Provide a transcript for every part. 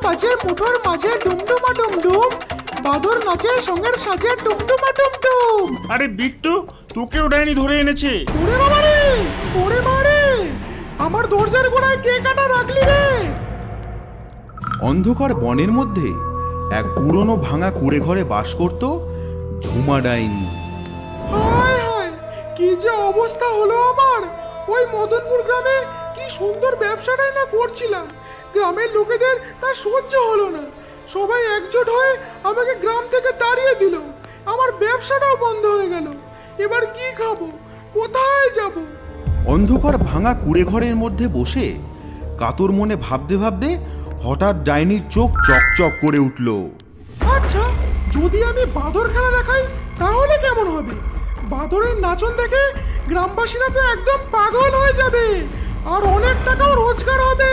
বাজে মুঠোর মাঝে ডুমডুমা ডুমডুম, বাদর নাচে সঙ্গের সাজে ডুমডুমা ডুমডুম। আরে বিট্টু, তোকেও ডাইনি ধরে এনেছে। ওরে বাবা রে, ওরে মারে, আমার দরজার গোড়ায় কে কাটা রাখলি রে? অন্ধকার বনের মধ্যে এক পুরনো ভাঙা কুড়ে ঘরে বাস করত ঝুমা ডাইনি। হায় হায়, কি যে অবস্থা হলো আমার! ওই মদনপুর গ্রামে কি সুন্দর ব্যবসাটাই না করছিলাম, গ্রামের লোকেদের তা সহ্য হলো না। সবাই একজোট হয়ে আমাকে গ্রাম থেকে তাড়িয়ে দিল, আমার ব্যবসাটাও বন্ধ হয়ে গেল। এবার কি খাবো, কোথায় যাব? অন্ধকার ভাঙা কুড়ে ঘরের মধ্যে বসে কাতর মনে ভাবতে ভাবতে হঠাৎ ডাইনির চোখ চকচক করে উঠল। আচ্ছা, যদি আমি বাদর খেলা দেখাই তাহলে কেমন হবে? বাদরের নাচন দেখে গ্রামবাসীরা তো একদম পাগল হয়ে যাবে, আর অনেক টাকাও রোজগার হবে।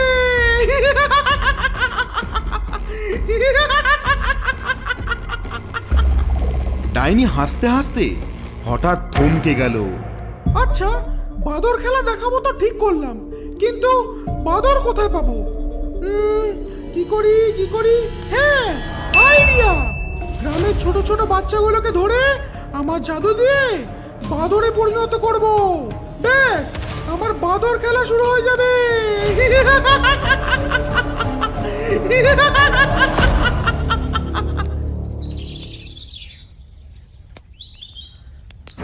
ডাইনি হাসতে হাসতে হঠাৎ থমকে গেল। আচ্ছা, বাদর খেলা দেখাবো তো ঠিক করলাম, কিন্তু বাদর কোথায় পাবো? কি করি? হ্যাঁ, আইডিয়া! গ্রামের ছোট ছোট বাচ্চাগুলোকে ধরে আমার জাদু দিয়ে বাদরে পরিণত করব। ব্যাস, আমার বাদর খেলা শুরু হয়ে যাবে।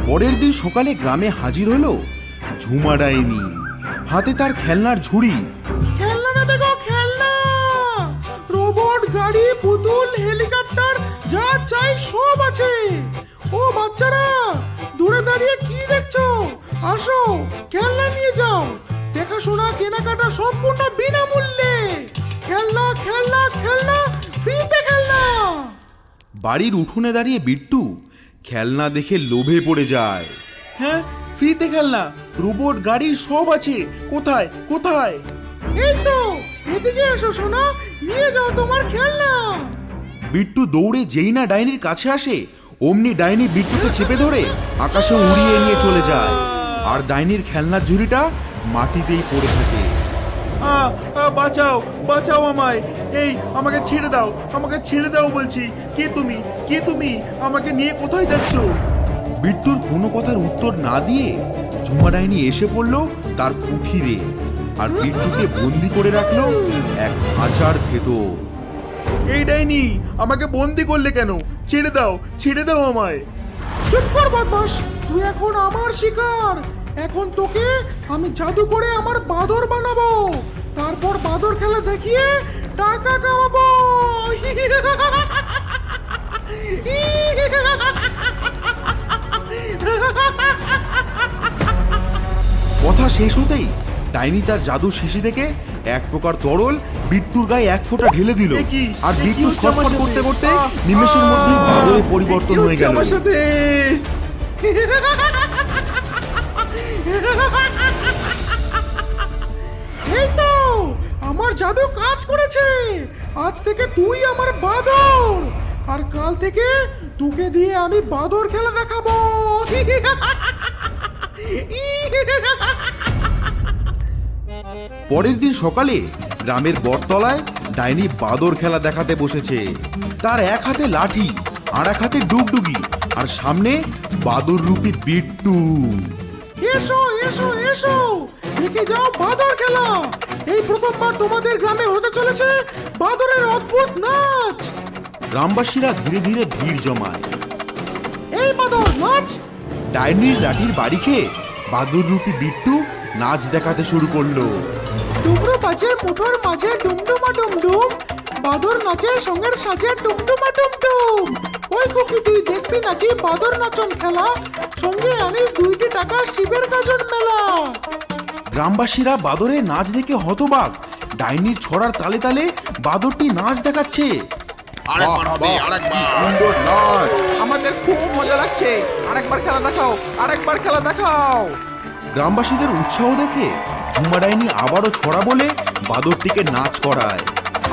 পরের দিন সকালে গ্রামে হাজির হলো ঝুমা ডাইনি, হাতে তার খেলনার ঝুড়ি। খেলনা না দেখো, খেলনা! রোবট, গাড়ি, পুতুল, হেলিকপ্টার, যা চাই সব আছে। ও বাচ্চারা, দূরে দাঁড়িয়ে কি দেখছো? আসো, খেলনা নিয়ে যাও। দেখাশোনা কেনাকাটা সম্পূর্ণ বিনামূল্যে। খেলনা খেলনা খেলনা, ফ্রিতে খেলনা। বাড়ির উঠোনে দাঁড়িয়ে বিট্টু খেলনা দেখে লোভে পড়ে যায়। হ্যাঁ, ফ্রিতে খেলনা, রোবট, গাড়ি সব আছে। কোথায় কোথায়? এই তো, এদিকে এসো সোনা, নিয়ে যাও তোমার খেলনা। বিট্টু দৌড়ে যেই না ডাইনির কাছে আসে, অমনি ডাইনি বিট্টুকে চেপে ধরে আকাশে উড়িয়ে নিয়ে চলে যায়, আর ডাইনির খেলনার ঝুড়িটা মাটিতেই পড়ে থাকে। বাঁচাও, বাঁচাও আমায়! এই, আমাকে ছেড়ে দাও বলছি। কে তুমি আমাকে নিয়ে কোথায় যাচ্ছ? বিট্টুর কোনো কথার উত্তর না দিয়ে ঝুমা ডাইনি এসে পড়লো তার কুঠিরে, আর বিট্টুকে বন্দি করে রাখলো এক খাঁচার ভেতর। এই ডাইনি, আমাকে বন্দি করলে কেন? ছেড়ে দাও আমায়। চুপ কর বদমাস, তুই এখন আমার শিকার। এখন তোকে আমি জাদু করে আমার বাদর বানাবো, তারপর বাদর খেলা দেখিয়ে টাকা কামাবো। কথা শেষ হতেই ডাইনি তার জাদু শেষে থেকে এক প্রকার তরল বিট্টুর গায়ে এক ফোঁটা ঢেলে দিল, আর বিট্টু ছটফট করতে করতে নিমেষের মধ্যেই বাদরে পরিবর্তন হয়ে গেল। এই তো, আমার জাদু কাজ করেছে। আজ থেকে তুই আমার বাদর, আর কাল থেকে তোকে দিয়ে আমি বাদর খেলা দেখাবো। পরের দিন সকালে গ্রামের বটতলায় ডাইনি বাদর খেলা দেখাতে বসেছে। তার এক হাতে লাঠি, আর এক হাতে ডুগডুগি, আর সামনে বাদর রূপী বিট্টু। এসো এসো এসো, দেখে যাও বাদর খেলা। এই প্রথমবার তোমাদের গ্রামে হতে চলেছে বাদরের অদ্ভুত নাচ। গ্রামবাসীরা ধীরে ধীরে ভিড় জমায়। এই বাদর নাচ। ডাইনির লাঠির বাড়ি খেয়ে বাদর রূপী বিট্টু নাচ দেখাতে শুরু করলো। ডুমরু বাজে মুঠোর মাঝে ডুমডুমা ডুমডুম, বাদর নাচে সঙ্গের সাজে ডুমডুমা ডুমডুম। ওই কুকি, তুই দেখবি নাকি বাদর নাচন খেলা? সঙ্গে আনিস 2টি টাকা শিবের গাজন মেলা। গ্রামবাসীরা বাদরের নাচ দেখে হতবাক। ডাইনির ছড়ার তালে তালে বাদরটি নাচ দেখাচ্ছে। সুন্দর নাচ! আমাদের খুব মজা লাগছে, আরেকবার খেলা দেখাও। গ্রামবাসীদের উৎসাহ দেখে ঝুমা ডাইনি আবারও ছড়া বলে বাদরটিকে নাচ করায়।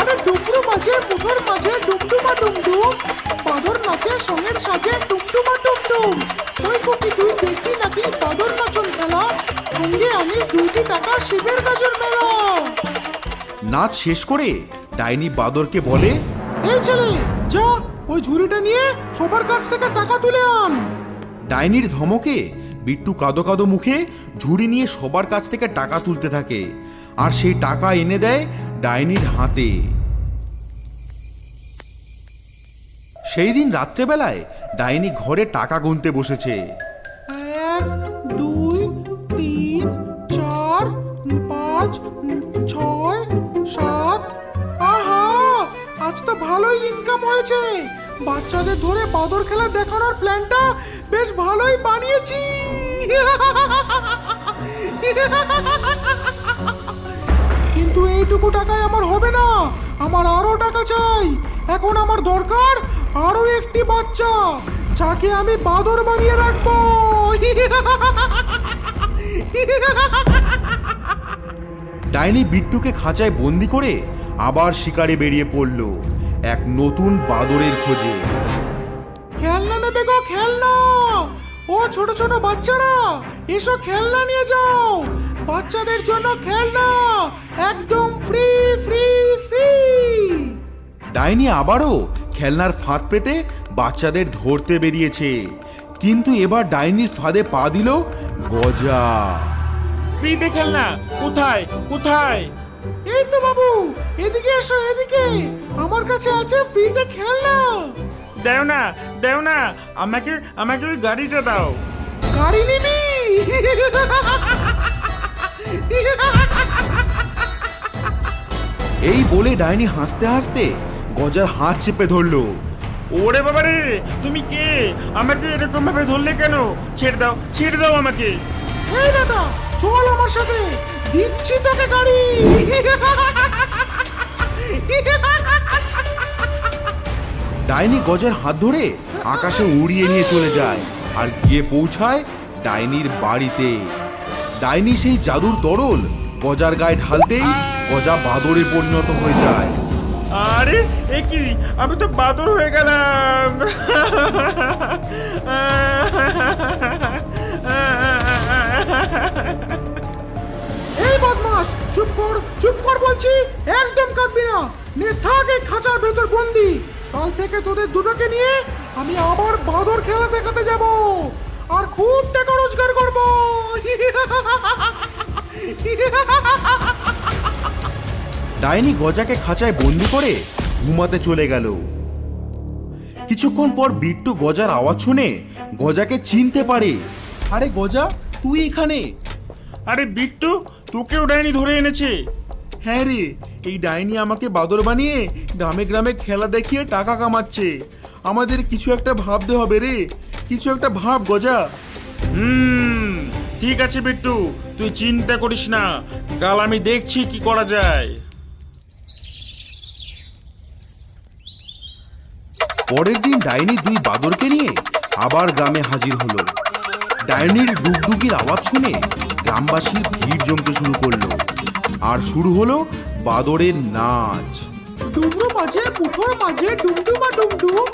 আরে ডুমরু বাজে মুঠোর মাঝে ডুমডুমা ডুমডুম, বাদর নাচে সঙ্গের সাজে ডুমডুমা ডুমডুম। ওই কুকি, তুই দেখবি নাকি বাদর নাচন খেলা? সঙ্গে আনিস 2টি টাকা শিবের গাজন মেলা। নাচ শেষ করে ডাইনি বাদরকে বলে, এই ছেলে, যা ওই ঝুড়িটা নিয়ে সবার কাছ থেকে টাকা তুলে আন। ডাইনির ধমকে বিট্টু কাদো কাদো মুখে ঝুড়ি নিয়ে সবার কাছ থেকে টাকা তুলতে থাকে, আর সেই টাকা এনে দেয় ডাইনির হাতে। সেই দিন রাত্রেবেলায় ডাইনি ঘরে টাকা গুনতে বসেছে। 1 2 3 4 5 6 7। আহা, আজ তো ভালোই ইনকাম হয়েছে। বাচ্চাদের ধরে বাদর খেলা দেখানোর প্ল্যানটা বেশ ভালোই বানিয়েছি। কিন্তু এইটুকু টাকায় আমার হবে না, আমার আরো টাকা চাই। এখন আমার দরকার আরো একটি বাচ্চা, যাকে আমি বাদর বানিয়ে রাখবো। ডাইনি বিট্টুকে খাঁচায় বন্দি করে আবার শিকারে বেরিয়ে পড়ল এক নতুন বাদরের খোঁজে। খেলনা নেবে গো, খেলনা। ও ছোট ছোট বাচ্চারা, এসো খেলনা নিয়ে যাও। বাচ্চাদের জন্য খেলনা একদম ফ্রি ফ্রি ফ্রি। ডাইনি আবারও খেলনার ফাঁদ পেতে বাচ্চাদের ধরতে বেরিয়েছে, কিন্তু এবার ডাইনির ফাঁদে পা দিল গজা। ফ্রিতে খেলনা? কোথায় কোথায়? এই তো বাবু, এদিকে এসো, এদিকে। আমার কাছে আছে ফ্রিতে খেলনা। দেও না, দেও না, আমাকে আমাকে ওই গাড়িটা দাও। গাড়ি নিবি? এই বলে ডাইনি হাসতে হাসতে গজার হাত চেপে ধরলো। ওরে বাবা রে, তুমি কে? আমাকে এরকম ভাবে ধরলে কেন? ছেড়ে দাও, ছেড়ে দাও আমাকে। এই দাদা, চল আমার সাথে, দিচ্ছি তোকে গাড়ি। ডাইনি গজার হাত ধরে আকাশে উড়িয়ে নিয়ে চলে যায় আর গিয়ে পৌঁছায় ডাইনির বাড়িতে। ডাইনি সেই জাদুর তরল গজার গায়ে ঢালতেই গজা বাদরে পরিণত হয়ে যায়। আরে এ কি, আমি তো বাদর হয়ে গেলাম। এই বদমাস, চুপ কর, চুপ কর বলছি, একদম কাঁদবি না। নে থাক এই খাঁচার ভেতর বন্দি। কাল থেকে তোদের দুটোকে নিয়ে আমি আবার বাদর খেলা দেখাতে যাব, আর খুব টাকা রোজগার করব। ডাইনি গজাকে খাঁচায় বন্দি করে ঘুমাতে চলে গেল। কিছুক্ষণ পর বিট্টু গজার আওয়াজ শুনে গজাকে চিনতে পারে। আরে গজা, তুই এখানে? আরে বিট্টু, তোকেও ডাইনি ধরে এনেছে? হ্যাঁ রে, এই ডাইনি আমাকে বাদর বানিয়ে গ্রামে গ্রামে খেলা দেখিয়ে টাকা কামাচ্ছে। আমাদের কিছু একটা ভাবতে হবে রে, কিছু একটা ভাব গজা। ঠিক আছে বিট্টু, তুই চিন্তা করিস না, কাল আমি দেখছি কি করা যায়। পরের দিন ডাইনি দুই বাদরকে নিয়ে আবার গ্রামে হাজির হলো। ডাইনির ডুগডুগির আওয়াজ শুনে গ্রামবাসীর ভিড় জমতে শুরু করলো, আর শুরু হলো বাদরের নাচ। ডুমরু বাজে পুঠোর মাঝে ডুমডুমা ডুমডুম,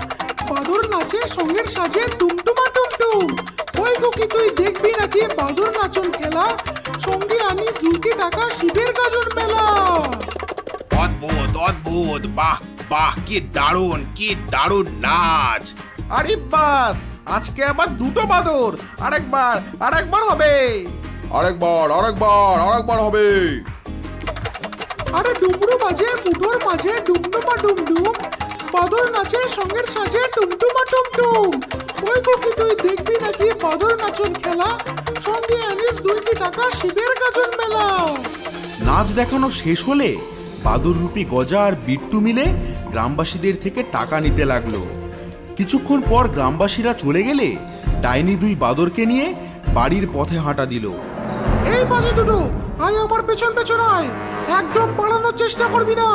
বাদর নাচে সঙ্গের সাজে ডুমডুমা ডুমডুম। ওই গুকি, তুই দেখবি নাকি বাদর নাচন খেলা? সঙ্গে আনিস 2টি টাকা শিবের গাজন মেলা। অদ্ভুত অদ্ভুত, বাহ বাহ, কি দারুণ, কি দারুণ নাচ। আরে বাস, আজকে আবার দুটো বাদর। আরেকবার হবে। আরেকবার হবে। আরে ডুমরু বাজে পুঠোর মাঝে ডুমডুমা ডুমডুম, বাদর নাচে সঙ্গের সাজে টুমটুমা টুমটুম। ওই গুকি, তুই দেখবি নাকি বাদর নাচন খেলা? সঙ্গে আনিস 2টি টাকা শিবের গাজন মেলা। নাচ দেখানো শেষ হলে বাদর রূপী গজা আর বিট্টু মিলে গ্রামবাসীদের থেকে টাকা নিতে লাগলো। কিছুক্ষণ পর গ্রামবাসীরা চলে গেলে ডাইনি দুই বাদরকে নিয়ে বাড়ির পথে হাঁটা দিল। এই বাজে দুটো, আয় আমার পেছন পেছন আয়, একদম পালানোর চেষ্টা করবি না।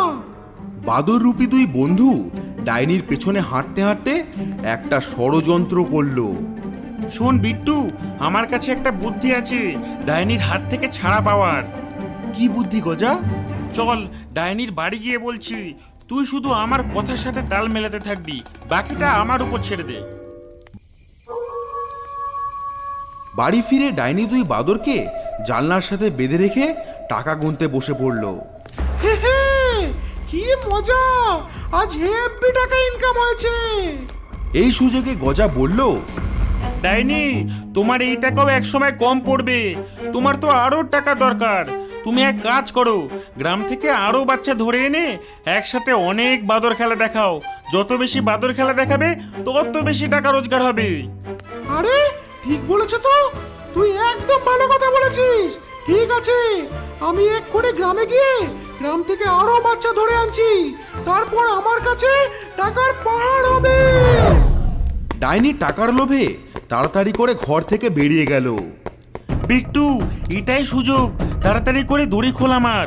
বাদর রূপী দুই বন্ধু ডাইনির পেছনে হাঁটতে হাঁটতে একটা ষড়যন্ত্র করলো। শোন বিট্টু, আমার কাছে একটা বুদ্ধি আছে ডাইনির হাত থেকে ছাড়া পাওয়ার। কি বুদ্ধি গজা? চল ডাইনির বাড়ি গিয়ে বলছি, তুই শুধু আমার কথার সাথে তাল মেলাতে থাকবি, বাকিটা আমার উপর ছেড়ে দে। বাড়ি ফিরে ডাইনি দুই বাদরকে জানলার সাথে বেঁধে রেখে টাকা গুনতে বসে পড়লো। হে হে, কি মজা, আজ হেব্বি টাকা ইনকাম হয়েছে। এই সুযোগে গজা বলল, ডাইনি, তোমার এই টাকাও একসময় কম পড়বে। তোমার তো আরো টাকা দরকার। তুমি এক কাজ করো, গ্রাম থেকে আরো বাচ্চা ধরে এনে একসাথে অনেক বাদর খেলা দেখাও। যত বেশি বাদর খেলা দেখাবে তত বেশি টাকা রোজগার হবে। আরে ঠিক বলেছো তো, তুই একদম ভালো কথা বলেছিস। ঠিক আছে, আমি এক্ষুনি গ্রামে গিয়ে গ্রাম থেকে আরো বাচ্চা ধরে আনছি, তারপর আমার কাছে টাকার পাহাড় হবে। ডাইনি টাকার লোভে তাড়াতাড়ি করে ঘর থেকে বেরিয়ে গেল। বিট্টু, এটাই সুযোগ, তাড়াতাড়ি করে দড়ি খোল আমার।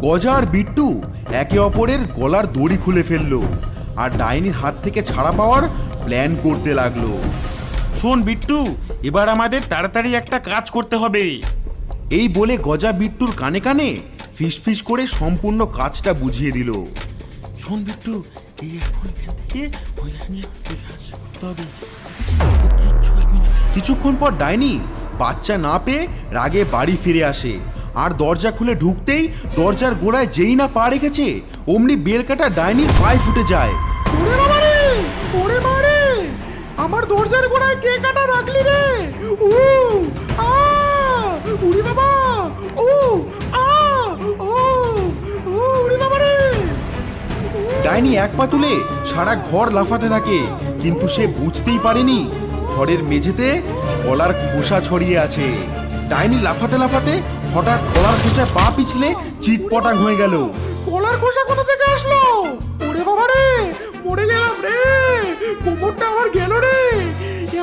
গজা আর বিট্টু একে অপরের গলার দড়ি খুলে ফেললো আর ডাইনির হাত থেকে ছাড়া পাওয়ার প্ল্যান করতে লাগলো। শোন বিট্টু, এবার আমাদের তাড়াতাড়ি একটা কাজ করতে হবে। এই বলে গজা বিট্টুর কানে কানে ফিসফিস করে সম্পূর্ণ কাজটা বুঝিয়ে দিল। শোন বিট্টু, এই এখন এখান থেকে ওই কাজটা করতে হবে। কিচ্ছু হবে না। কিছুক্ষণ পর ডাইনি বাচ্চা না পেয়ে রাগে বাড়ি ফিরে আসে আর দরজা খুলে ঢুকতেই দরজার গোড়ায় যেই না পা রেখেছে অমনি বেলকাটা ডাইনির পায়ে ফুটে যায়। ওরে বাবা রে, ওরে বাবারে, আমার দরজার গোড়ায় কে কাটা রাখলি রে? উ আ উড়ি বাবা, ও আ ও ও উড়ি বাবা রে। ডাইনি এক পা তুলে সারা ঘর লাফাতে থাকে, কিন্তু সে বুঝতেই পারেনি ঘরের মেঝেতে গলার খোসা ছড়িয়ে আছে। ডাইনি লাফাতে লাফাতে হঠাৎ গলার খোসায় পা পিছলে চিৎপটাং হয়ে গেল। কলার খোসা কোথা থেকে আসলো? ওরে বাবা রে, মরে গেলাম রে, কোমরটা আমার গেল রে।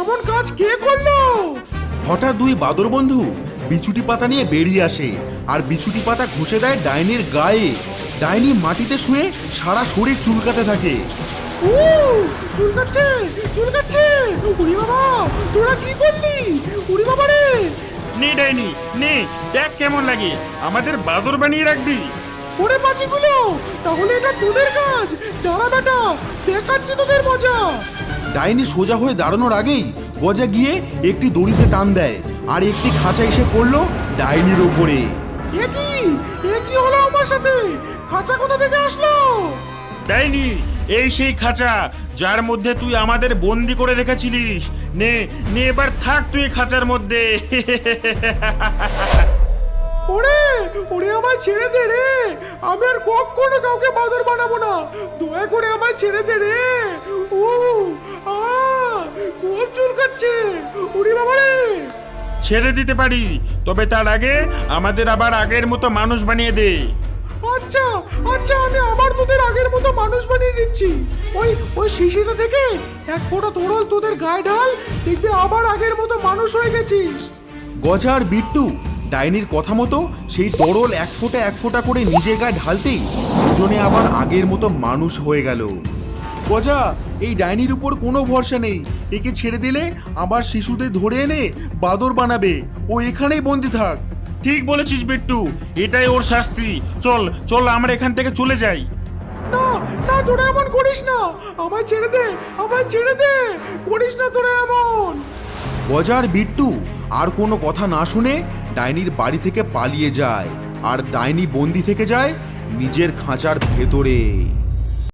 এমন কাজ কে করলো? হঠাৎ দুই বাদর বন্ধু বিছুটি পাতা নিয়ে বেরিয়ে আসে আর বিছুটি পাতা ঘষে দেয় ডাইনির গায়ে। ডাইনি মাটিতে শুয়ে সারা শরীর চুলকাতে থাকে। ও চুলকাচ্ছে, চুলকাচ্ছে। উড়ি বাবা, তোরা কি করলি? উড়ি বাবা রে। নে ডাইনি, নে, দেখ কেমন লাগে। আমাদের বাদর বানিয়ে রাখবি। ওরে পাচিগুলো, তাহলে এটা তোদের কাজ। দাঁড়া বেটা, দেখাচ্ছি তোদের মজা। ডাইনি সোজা হয়ে দাঁড়ানোর আগেই গজা গিয়ে একটি দড়িতে টান দেয় আর একটি খাঁচা এসে পড়লো ডাইনির ওপরে। এ কি হলো আমার সাথে? খাঁচা কোথা থেকে আসলো? ডাইনি, এই সেই খাঁচা যার মধ্যে তুই আমাদের বন্দি করে রেখেছিলিস। নে নে, এবার থাক তুই খাঁচার মধ্যে। ওরে ওরে, আমায় ছেড়ে দে রে। আমি আর কখনো কাউকে বাদর বানাবো না। দয়া করে আমায় ছেড়ে দে রে। ও আ খুব চুলকাচ্ছে। উড়ি বাবা রে। ছেড়ে দিতে পারি, তবে তার আগে আমাদের আবার আগের মতো মানুষ বানিয়ে দে। আচ্ছা আচ্ছা, আমি আবার তোদের আগের মতো মানুষ বানিয়ে দিচ্ছি। ওই ওই শিশিটা থেকে এক ফোঁটা তরল তোদের গায়ে ঢাল, দেখবি আবার আগের মতো মানুষ হয়ে গেছিস। গজা আর বিট্টু ডাইনির কথা মতো সেই তরল এক ফোঁটা করে নিজের গায়ে ঢালতেই দুজনে আবার আগের মতো মানুষ হয়ে গেল। গজা, এই ডাইনির উপর কোনো ভরসা নেই। একে ছেড়ে দিলে আবার শিশুদের ধরে এনে বাদর বানাবে। ও এখানেই বন্দি থাক। ঠিক বলেছিস বিট্টু, এটাই ওর শাস্তি। চল চল, আমরা এখান থেকে চলে যাই। না না, তোরা এমন করিস না। আমায় ছেড়ে দে, আমায় ছেড়ে দে। করিস না তোরা এমন। গজা আর বিট্টু আর কোনো কথা না শুনে ডাইনির বাড়ি থেকে পালিয়ে যায় আর ডাইনি বন্দি থেকে যায় নিজের খাঁচার ভেতরে।